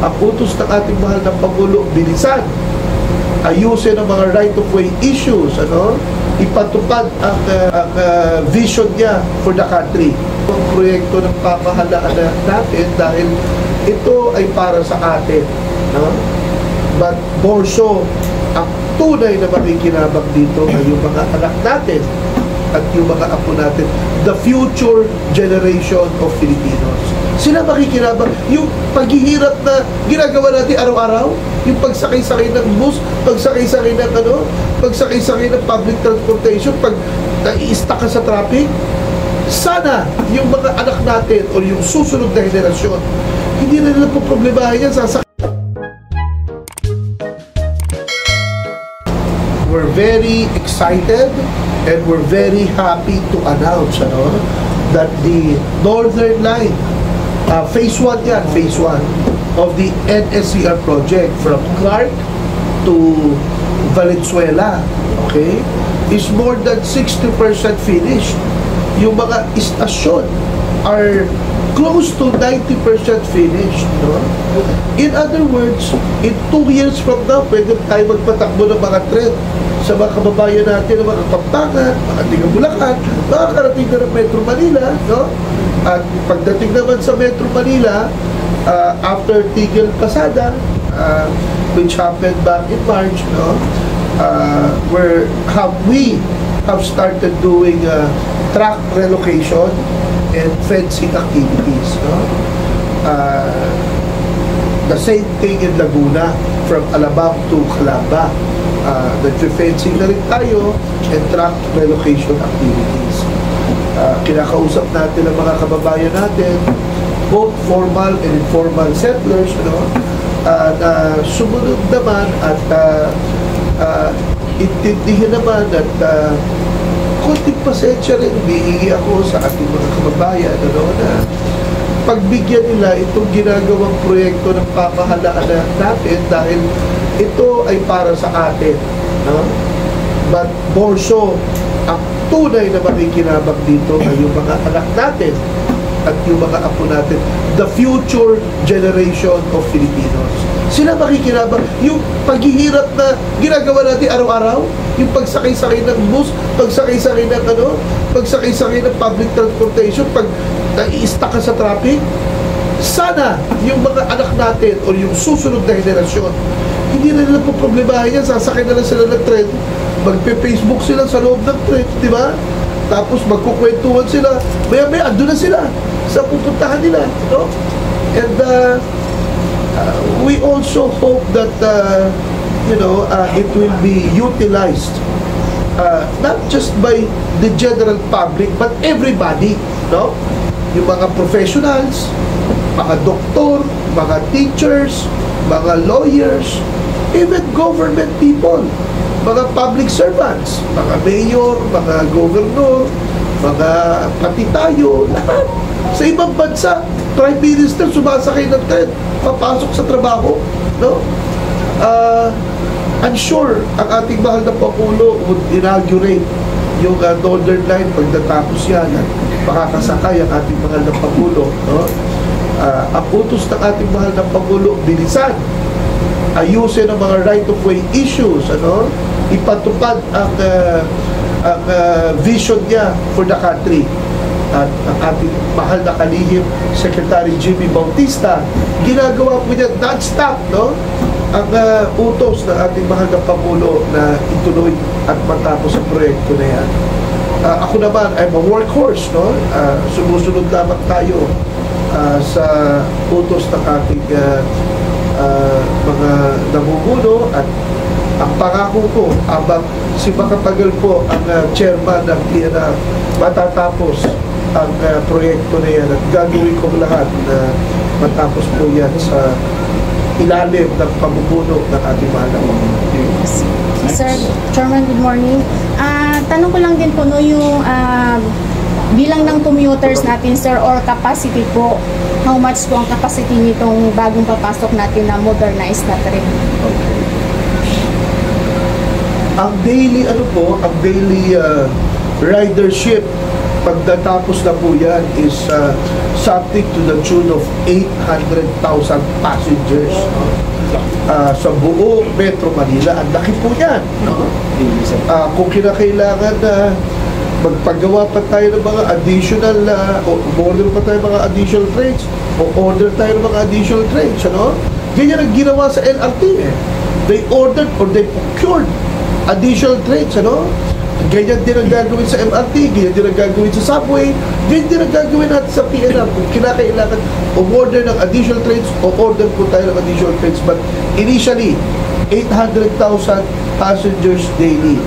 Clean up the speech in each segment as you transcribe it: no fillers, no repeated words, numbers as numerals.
ang utos ng ating mahal ng Pangulo, bilisan, ayusin ang mga right-of-way issues, ipatupad ang vision niya for the country. Ang proyekto ng pamahalaan natin dahil ito ay para sa atin. But more so, ang tunay na makikinabang dito ay yung mga anak natin at yung mga apo natin, the future generation of Filipinos. Sila makikinabang. Yung paghihirap na ginagawa natin araw-araw, yung pagsakay-sakay ng bus, pagsakay-sakay ng pagsakay-sakay ng public transportation, pag nai-stuck ka sa traffic, sana yung mga anak natin o yung susunod na henerasyon, hindi na nila po problemahin yan, sasakay. We're very excited and we're very happy to announce that the Northern Line, phase 1 yan, phase 1 of the NSCR project from Clark to Valenzuela, okay, is more than 60% finished. Yung mga istasyon are close to 90% finished. In other words, in 2 years from now, pwede tayo magpatakbo ng mga tren sa mga kababayan natin, ng mga Kapampangan, mga Tiga-Bulacan, makakarating na ng Metro Manila. At pagdating naman sa Metro Manila, after Tigil Pasada, which happened back in March, where we have started doing track relocation and fencing activities. The same thing in Laguna, from Alabang to Calamba. Nag-fencing na rin tayo and track relocation activities. Kinakausap natin ang mga kababayan natin, both formal and informal settlers, na sumunod naman at intindihin naman at konting pasensya rin humihingi ako sa ating mga kababayan na pagbigyan nila itong ginagawang proyekto ng pamahalaan natin dahil ito ay para sa atin. But more so, ang tunay na makikinabang dito ay yung mga anak natin at yung mga apo natin, the future generation of Filipinos. Sila makikinabang. Yung paghihirap na ginagawa natin araw-araw, yung pagsakay-sakay ng bus, pagsakay-sakay ng pagsakay-sakay ng public transportation, pag nai-stuck ka sa traffic, sana yung mga anak natin o yung susunod na henerasyon, hindi na nila po problemahin yan, sasakay na lang sila ng tren, magpe-Facebook sila sa loob ng tren, di ba? Tapos magkukwentuhan sila, maya-maya andun na sila sa pupuntahan nila, And we also hope that it will be utilized not just by the general public but everybody, yung mga professionals, mga doktor, mga teachers, mga lawyers, even government people, mga public servants, mga mayor, mga governor, mga pati tayo, lahat. Sa ibang bansa, Prime Minister sumasakay ng tren, papasok sa trabaho, I'm sure ang ating mahal na Pangulo would inaugurate yung Northern Line pagdatapos yan at makakasakay ang ating mahal na Pangulo. Ang utos ng ating mahal na Pangulo, bilisan, ayusin ang mga right-of-way issues, ipatupad ang vision niya for the country. At ang ating mahal na kalihim, Secretary Jimmy Bautista, ginagawa po niya non-stop, ang utos ng ating mahal na Pangulo na ituloy at matapos ang proyekto na yan. Ako naman, I'm a workhorse, sumusunod lamang tayo sa utos ng ating mga namumuno at ang pangako ko abang si Makatagal po ang chairman ng PNR, matatapos ang proyekto na yan at gagawin ko lahat na matapos po yan sa ilalim ng pamumuno ng ating mahal na Pangulo. Sir, Chairman, good morning. Tanong ko lang din po yung bilang ng commuters natin, sir, or capacity po, how much po ang capacity nitong bagong papasok natin na modernized na train? Okay. Ang daily ridership pag natapos na po yan is something to the tune of 800,000 passengers, no? Sa buong Metro Manila. Ang laki po yan, no? Kung kinakailangan na magpagawa pa tayo ng mga additional order pa tayo ng mga additional trains o order tayo ng mga additional trains, ano? Ganyan ang ginawa sa LRT, eh. They ordered or they procured additional trains, ano? Ganyan din ang gagawin sa MRT, ganyan din ang gagawin sa subway, ganyan din ang gagawin natin sa PNR. Kung kinakailangan order ng additional trains o order po tayo ng additional trains. But initially, 800,000 passengers daily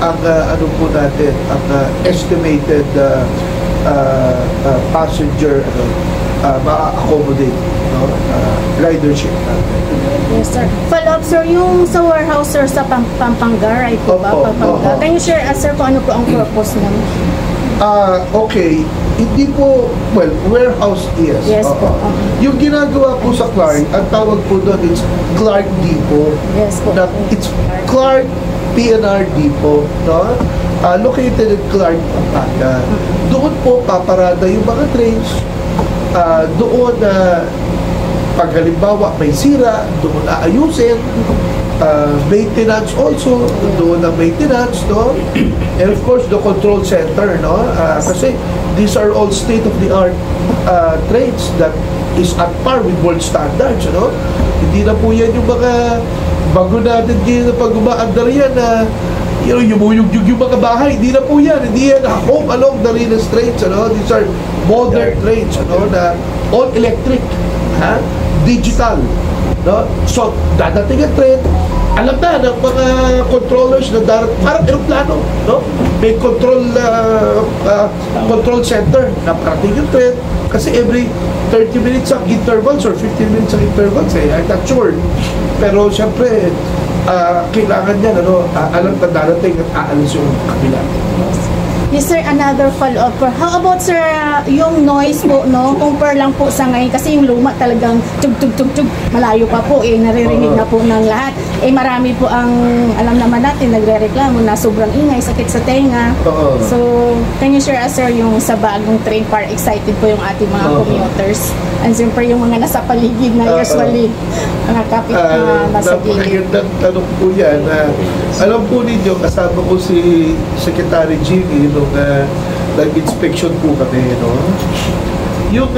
ang ano po natin, ang estimated passenger ma-accommodate, no? Ridership natin. Yes, sir. Follow up, sir, yung sa warehouse, sir, sa Pampanga, right po ba? Opo, Pampanga. opo. Can you share, sir, kung ano po ang purpose nun? Okay. Hindi po, well, warehouse, yes. Yes po. Yung ginagawa po sa Clark, ang tawag po doon is Clark Depot. Yes po. It's Clark PNR Depot, no? Located in Clark, Pampanga. Doon po paparada yung mga trains. Doon pag halimbawa may sira, doon aayusin. Maintenance also, doon ang maintenance, no? And of course, the control center, no? Kasi these are all state-of-the-art trains that is at par with world standards, no? Hindi na po yan yung mga bago natin din pag umaandar yan na yumuyug-yug yung mga bahay. Hindi na po yan. Hindi yan home along the Riles trains, ano? These are modern trains, ano? Na all electric, ha? Digital, no? So, dadating ang train, alam na ng mga controllers na parang aeroplano, no? May control center na parating yung train kasi every 30 minutes ang intervals or 15 minutes ang intervals, eh. I'm not sure. Pero siyempre, kailangan niya, ano, alam na darating at aalis yung kabila. Yes, sir, another follow-up. How about, sir, yung noise po, no? Compare lang po sa ngayon. Kasi yung luma talagang tug-tug-tug-tug. Malayo pa po, eh. Naririnig na po ng lahat. Eh, marami po ang, alam naman natin, nagre-reklamo na sobrang ingay, sakit sa tenga. So, can you share us, sir, yung sa bagong train, para excited po yung ating mga commuters? And siyempre, yung mga nasa paligid na usually, mga kapit na nasa gilid. Napakagandang tanong po yan. Alam po ninyo, kasama ko si Secretary Jimmy nung nag-inspection po kami, no? Yung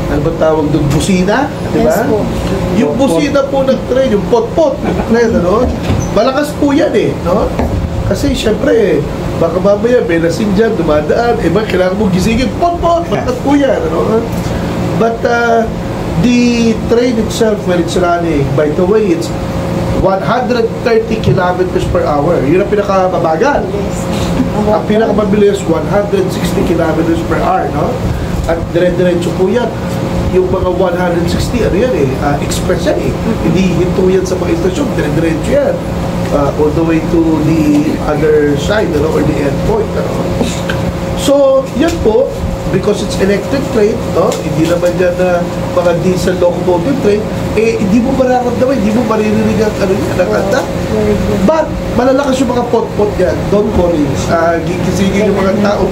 ano ba tawag doon? Busina, di ba? Yes po. Yung busina po ng train, yung pot-pot ng train, ano? Malakas po yan, eh, no? Kasi syempre, baka mamaya may lasing dyan, dumadaan, eh ba, kailangan mo gisingin, pot-pot, malakas po yan, ano? But the train itself, when it's running, by the way, it's 130 kilometers per hour. Yun ang pinakamabagal. Ang pinakamabilis, 160 kilometers per hour, no? At dire-diretso po yan. Yung mga 160, ano yan, express yan, eh. Hindi hinto yan sa mga istasyon, dire-diretso yan. All the way to the other side, ano, or the endpoint, ano. So, yan po, because it's electric train, no? Hindi naman yan mga diesel locomotive train, eh, hindi mo mararamdaman, hindi mo maririnig ang ano yan, ang kanta. But, malalakas yung mga pot-pot yan. Don't worry. Gigisingin yung mga tao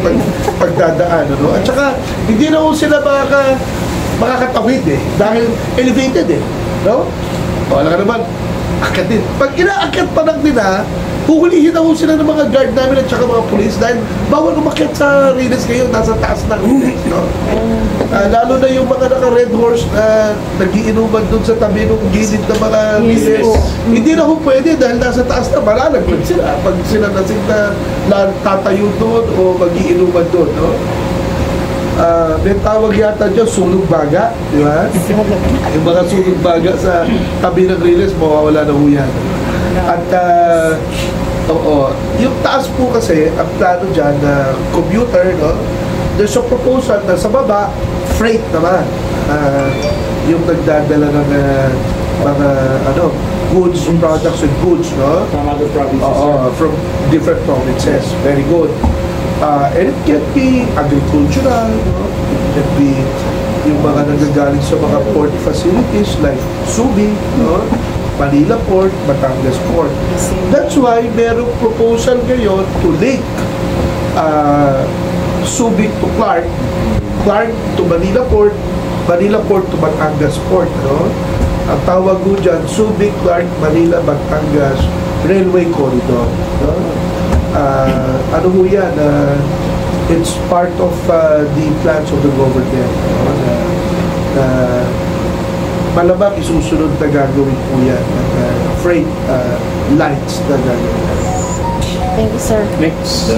pagdadaan, ano? At saka, hindi na ho sila makakatawid, eh. Dahil elevated, eh. No? Wala ka naman, akit din. Pag inaakyat pa lang nila, huhulihin na ho sila ng mga guard namin at saka mga police dahil bawal umakyat sa Riles ngayon, nasa taas ng Riles, no? Lalo na yung mga naka-red horse na nagiinuman doon sa tabi ng gilid ng mga Riles. Hindi na ho pwede dahil nasa taas na, malalaglag sila pag sila nasing na tatayo doon o magiinuman doon, no? May tawag yata dyan, sulog baga, di ba? Yung mga sulog baga sa tabi ng Riles, mawawala na ho yan. At yung taas po kasi, ang plano dyan na commuter, no? There's a proposal na sa baba, freight naman. Yung nagdadala ng mga goods, products and goods, no? From other provinces. From different provinces. Very good. And it can be agricultural, no? It can be yung mga nagagaling sa mga port facilities like Subi, no? Manila Port, Batangas Port. That's why merong proposal ngayon to link Subic to Clark, Clark to Manila Port, Manila Port to Batangas Port, no? Ang tawag ko dyan, Subic, Clark, Manila, Batangas Railway Corridor, no? Ano ho yan? It's part of the plans of the government, no? Malamang isusunod na gagawin po yan ng freight lines na gagawin. Thank you, sir. Next.